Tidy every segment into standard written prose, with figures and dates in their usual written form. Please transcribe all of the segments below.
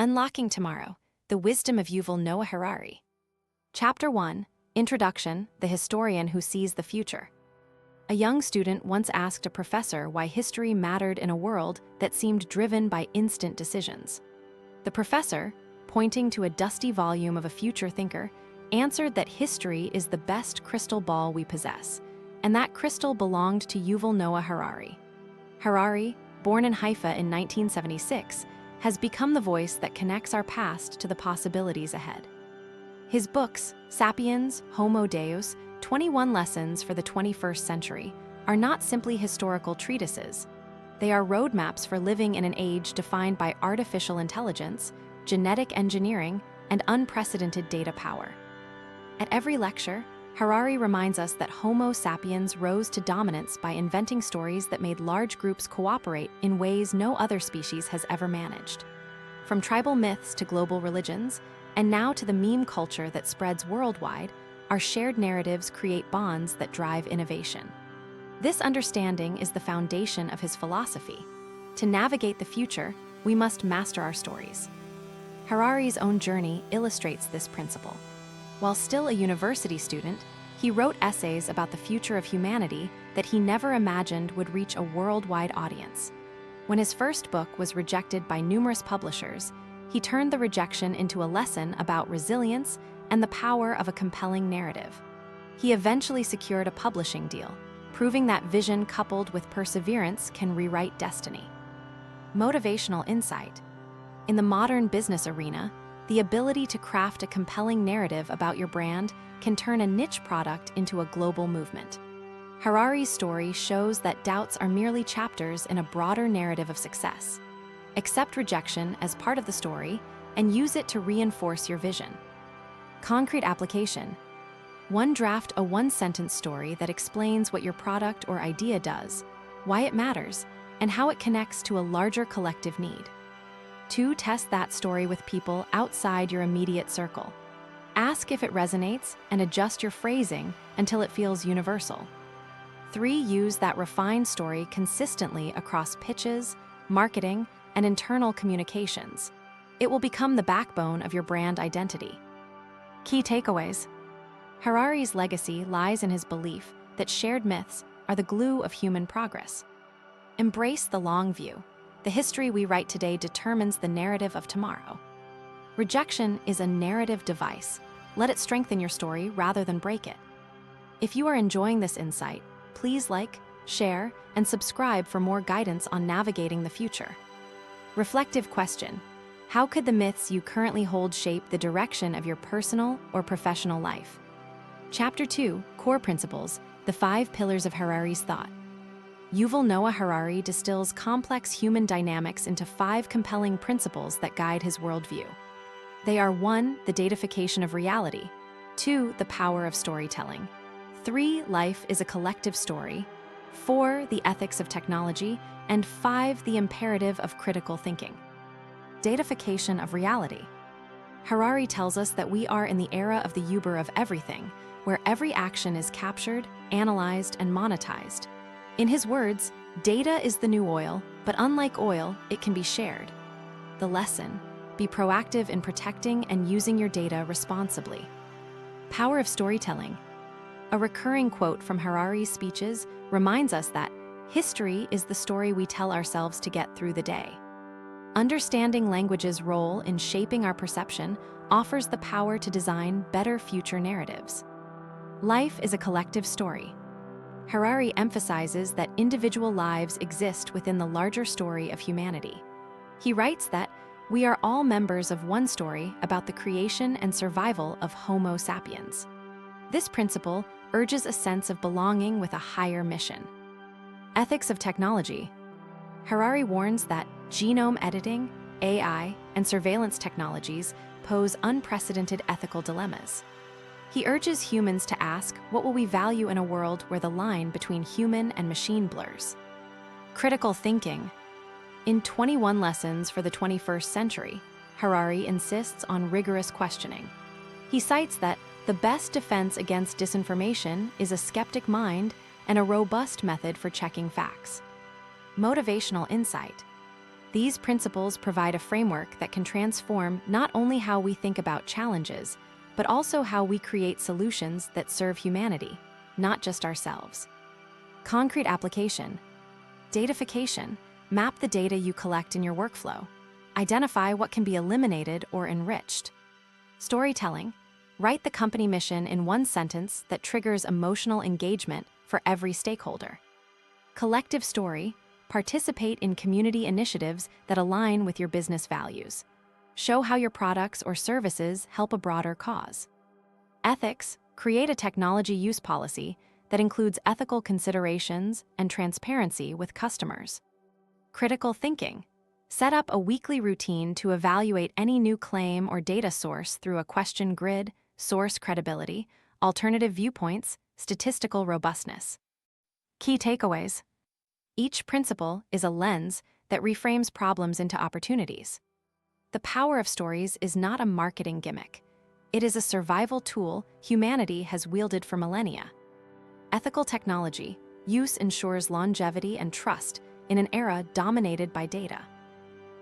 Unlocking Tomorrow, The Wisdom of Yuval Noah Harari. Chapter 1, Introduction, The Historian Who Sees the Future. A young student once asked a professor why history mattered in a world that seemed driven by instant decisions. The professor, pointing to a dusty volume of a future thinker, answered that history is the best crystal ball we possess, and that crystal belonged to Yuval Noah Harari. Harari, born in Haifa in 1976, has become the voice that connects our past to the possibilities ahead. His books, Sapiens, Homo Deus, 21 Lessons for the 21st Century, are not simply historical treatises. They are roadmaps for living in an age defined by artificial intelligence, genetic engineering, and unprecedented data power. At every lecture, Harari reminds us that Homo sapiens rose to dominance by inventing stories that made large groups cooperate in ways no other species has ever managed. From tribal myths to global religions, and now to the meme culture that spreads worldwide, our shared narratives create bonds that drive innovation. This understanding is the foundation of his philosophy. To navigate the future, we must master our stories. Harari's own journey illustrates this principle. While still a university student, he wrote essays about the future of humanity that he never imagined would reach a worldwide audience. When his first book was rejected by numerous publishers, he turned the rejection into a lesson about resilience and the power of a compelling narrative. He eventually secured a publishing deal, proving that vision coupled with perseverance can rewrite destiny. Motivational insight. In the modern business arena, the ability to craft a compelling narrative about your brand can turn a niche product into a global movement. Harari's story shows that doubts are merely chapters in a broader narrative of success. Accept rejection as part of the story and use it to reinforce your vision. Concrete application. Draft a one-sentence story that explains what your product or idea does, why it matters, and how it connects to a larger collective need. 2. Test that story with people outside your immediate circle. Ask if it resonates and adjust your phrasing until it feels universal. 3. Use that refined story consistently across pitches, marketing, and internal communications. It will become the backbone of your brand identity. Key takeaways. Harari's legacy lies in his belief that shared myths are the glue of human progress. Embrace the long view. The history we write today determines the narrative of tomorrow. Rejection is a narrative device. Let it strengthen your story rather than break it. If you are enjoying this insight, please like, share, and subscribe for more guidance on navigating the future. Reflective question. How could the myths you currently hold shape the direction of your personal or professional life? Chapter 2, Core Principles, the 5 Pillars of Harari's Thought. Yuval Noah Harari distills complex human dynamics into 5 compelling principles that guide his worldview. They are 1. The datafication of reality. 2. The power of storytelling. 3. Life is a collective story. 4. The ethics of technology. And 5. The imperative of critical thinking. Datafication of reality. Harari tells us that we are in the era of the Uber of everything, where every action is captured, analyzed, and monetized. In his words, data is the new oil, but unlike oil, it can be shared. The lesson: be proactive in protecting and using your data responsibly. Power of storytelling. A recurring quote from Harari's speeches reminds us that history is the story we tell ourselves to get through the day. Understanding language's role in shaping our perception offers the power to design better future narratives. Life is a collective story. Harari emphasizes that individual lives exist within the larger story of humanity. He writes that we are all members of one story about the creation and survival of Homo sapiens. This principle urges a sense of belonging with a higher mission. Ethics of technology. Harari warns that genome editing, AI, and surveillance technologies pose unprecedented ethical dilemmas. He urges humans to ask, what will we value in a world where the line between human and machine blurs? Critical thinking. In 21 Lessons for the 21st Century, Harari insists on rigorous questioning. He cites that the best defense against disinformation is a skeptic mind and a robust method for checking facts. Motivational insight. These principles provide a framework that can transform not only how we think about challenges, but also how we create solutions that serve humanity, not just ourselves. Concrete application. Datafication. Map the data you collect in your workflow. Identify what can be eliminated or enriched. Storytelling. Write the company mission in one sentence that triggers emotional engagement for every stakeholder. Collective story. Participate in community initiatives that align with your business values. Show how your products or services help a broader cause. Ethics. Create a technology use policy that includes ethical considerations and transparency with customers. Critical thinking. Set up a weekly routine to evaluate any new claim or data source through a question grid, source credibility, alternative viewpoints, statistical robustness. Key takeaways. Each principle is a lens that reframes problems into opportunities. The power of stories is not a marketing gimmick. It is a survival tool humanity has wielded for millennia. Ethical technology use ensures longevity and trust in an era dominated by data.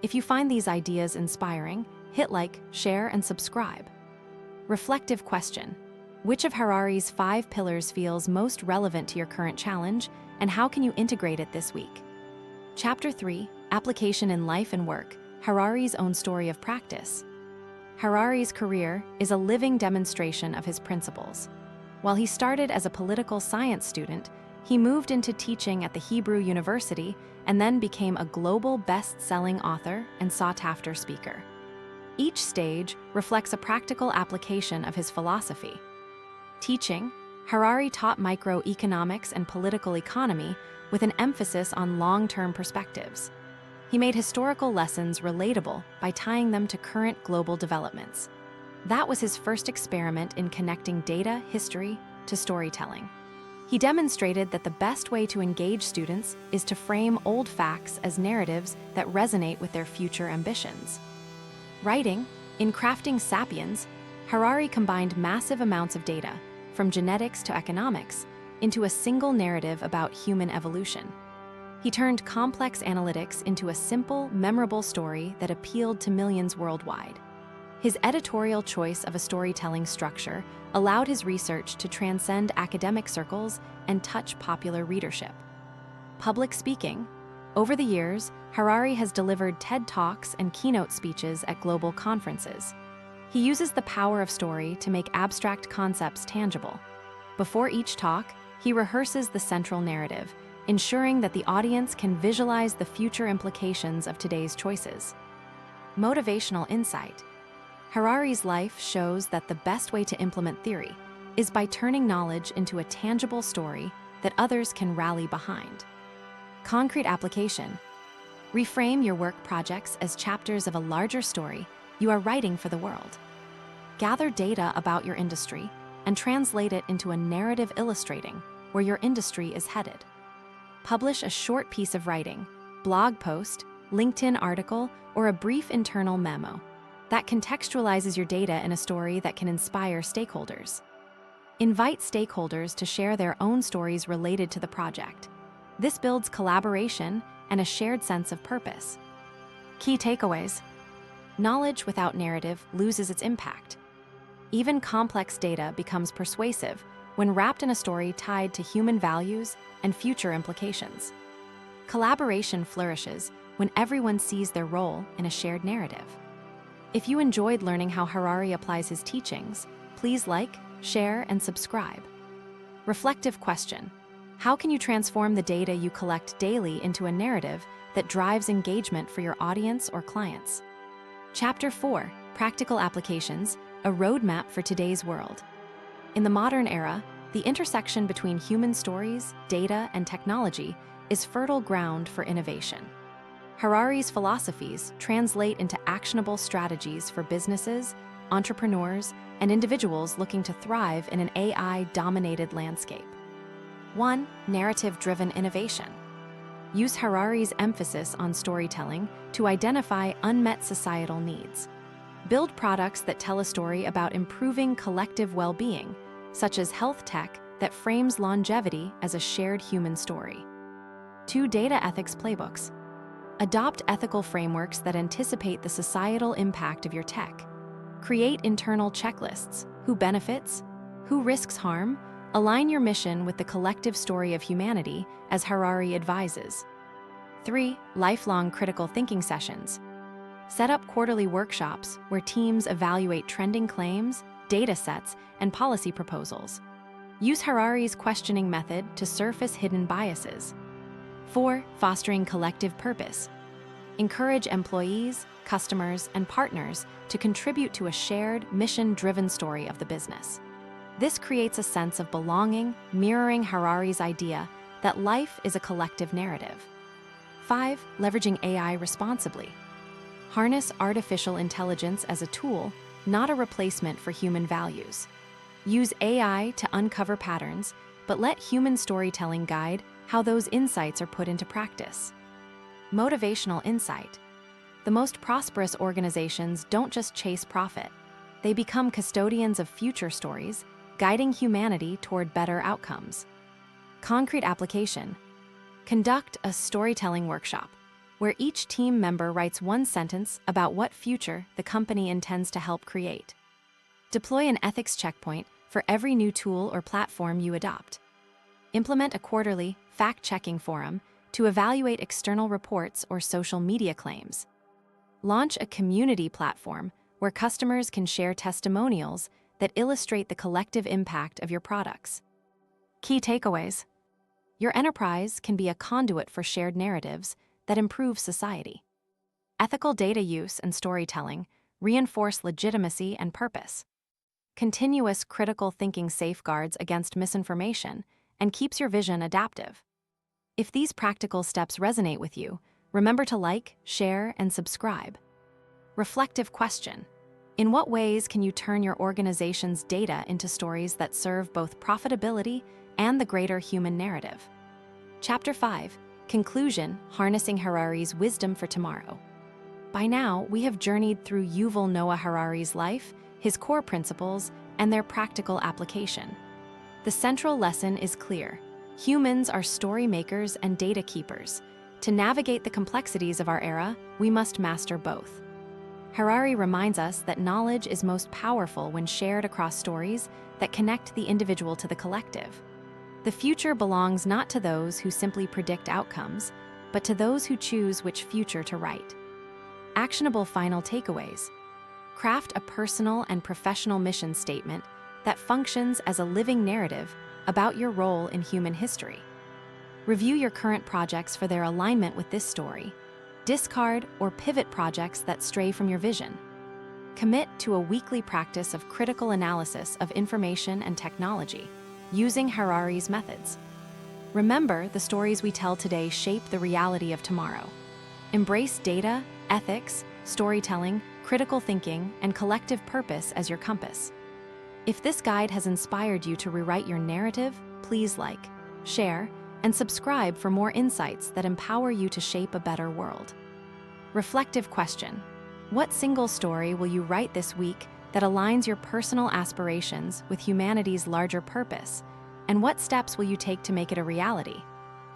If you find these ideas inspiring, hit like, share, and subscribe. Reflective question. Which of Harari's 5 pillars feels most relevant to your current challenge, and how can you integrate it this week? Chapter 3, Application in Life and Work, Harari's own story of practice. Harari's career is a living demonstration of his principles. While he started as a political science student, he moved into teaching at the Hebrew University and then became a global best-selling author and sought-after speaker. Each stage reflects a practical application of his philosophy. Teaching, Harari taught microeconomics and political economy with an emphasis on long-term perspectives. He made historical lessons relatable by tying them to current global developments. That was his first experiment in connecting data, history, to storytelling. He demonstrated that the best way to engage students is to frame old facts as narratives that resonate with their future ambitions. Writing, in crafting Sapiens, Harari combined massive amounts of data, from genetics to economics, into a single narrative about human evolution. He turned complex analytics into a simple, memorable story that appealed to millions worldwide. His editorial choice of a storytelling structure allowed his research to transcend academic circles and touch popular readership. Public speaking. Over the years, Harari has delivered TED Talks and keynote speeches at global conferences. He uses the power of story to make abstract concepts tangible. Before each talk, he rehearses the central narrative, ensuring that the audience can visualize the future implications of today's choices. Motivational insight. Harari's life shows that the best way to implement theory is by turning knowledge into a tangible story that others can rally behind. Concrete application. Reframe your work projects as chapters of a larger story you are writing for the world. Gather data about your industry and translate it into a narrative illustrating where your industry is headed. Publish a short piece of writing, blog post, LinkedIn article, or a brief internal memo that contextualizes your data in a story that can inspire stakeholders. Invite stakeholders to share their own stories related to the project. This builds collaboration and a shared sense of purpose. Key takeaways. Knowledge without narrative loses its impact. Even complex data becomes persuasive when wrapped in a story tied to human values and future implications. Collaboration flourishes when everyone sees their role in a shared narrative. If you enjoyed learning how Harari applies his teachings, please like, share, and subscribe. Reflective question. How can you transform the data you collect daily into a narrative that drives engagement for your audience or clients? Chapter 4, Practical Applications, a roadmap for today's world. In the modern era, the intersection between human stories, data, and technology is fertile ground for innovation. Harari's philosophies translate into actionable strategies for businesses, entrepreneurs, and individuals looking to thrive in an AI-dominated landscape. 1. Narrative-driven innovation. Use Harari's emphasis on storytelling to identify unmet societal needs. Build products that tell a story about improving collective well-being, such as health tech that frames longevity as a shared human story. 2. Data ethics playbooks. Adopt ethical frameworks that anticipate the societal impact of your tech. Create internal checklists: who benefits, who risks harm. Align your mission with the collective story of humanity, as Harari advises. 3. Lifelong critical thinking sessions. Set up quarterly workshops where teams evaluate trending claims, data sets, and policy proposals. Use Harari's questioning method to surface hidden biases. 4. Fostering collective purpose. Encourage employees, customers, and partners to contribute to a shared, mission-driven story of the business. This creates a sense of belonging, mirroring Harari's idea that life is a collective narrative. 5. Leveraging AI responsibly. Harness artificial intelligence as a tool, not a replacement for human values. Use AI to uncover patterns, but let human storytelling guide how those insights are put into practice. Motivational insight. The most prosperous organizations don't just chase profit. They become custodians of future stories, guiding humanity toward better outcomes. Concrete application. Conduct a storytelling workshop, where each team member writes one sentence about what future the company intends to help create. Deploy an ethics checkpoint for every new tool or platform you adopt. Implement a quarterly fact-checking forum to evaluate external reports or social media claims. Launch a community platform where customers can share testimonials that illustrate the collective impact of your products. Key takeaways. Your enterprise can be a conduit for shared narratives that improve society. Ethical data use and storytelling reinforce legitimacy and purpose. Continuous critical thinking safeguards against misinformation and keeps your vision adaptive. If these practical steps resonate with you, remember to like, share, and subscribe. Reflective question. In what ways can you turn your organization's data into stories that serve both profitability and the greater human narrative? Chapter 5. Conclusion: Harnessing Harari's Wisdom for Tomorrow. By now, we have journeyed through Yuval Noah Harari's life, his core principles, and their practical application. The central lesson is clear. Humans are story makers and data keepers. To navigate the complexities of our era, we must master both. Harari reminds us that knowledge is most powerful when shared across stories that connect the individual to the collective. The future belongs not to those who simply predict outcomes, but to those who choose which future to write. Actionable final takeaways. Craft a personal and professional mission statement that functions as a living narrative about your role in human history. Review your current projects for their alignment with this story. Discard or pivot projects that stray from your vision. Commit to a weekly practice of critical analysis of information and technology, using Harari's methods. Remember, the stories we tell today shape the reality of tomorrow. Embrace data, ethics, storytelling, critical thinking, and collective purpose as your compass. If this guide has inspired you to rewrite your narrative, please like, share, and subscribe for more insights that empower you to shape a better world. Reflective question. What single story will you write this week that aligns your personal aspirations with humanity's larger purpose? And what steps will you take to make it a reality?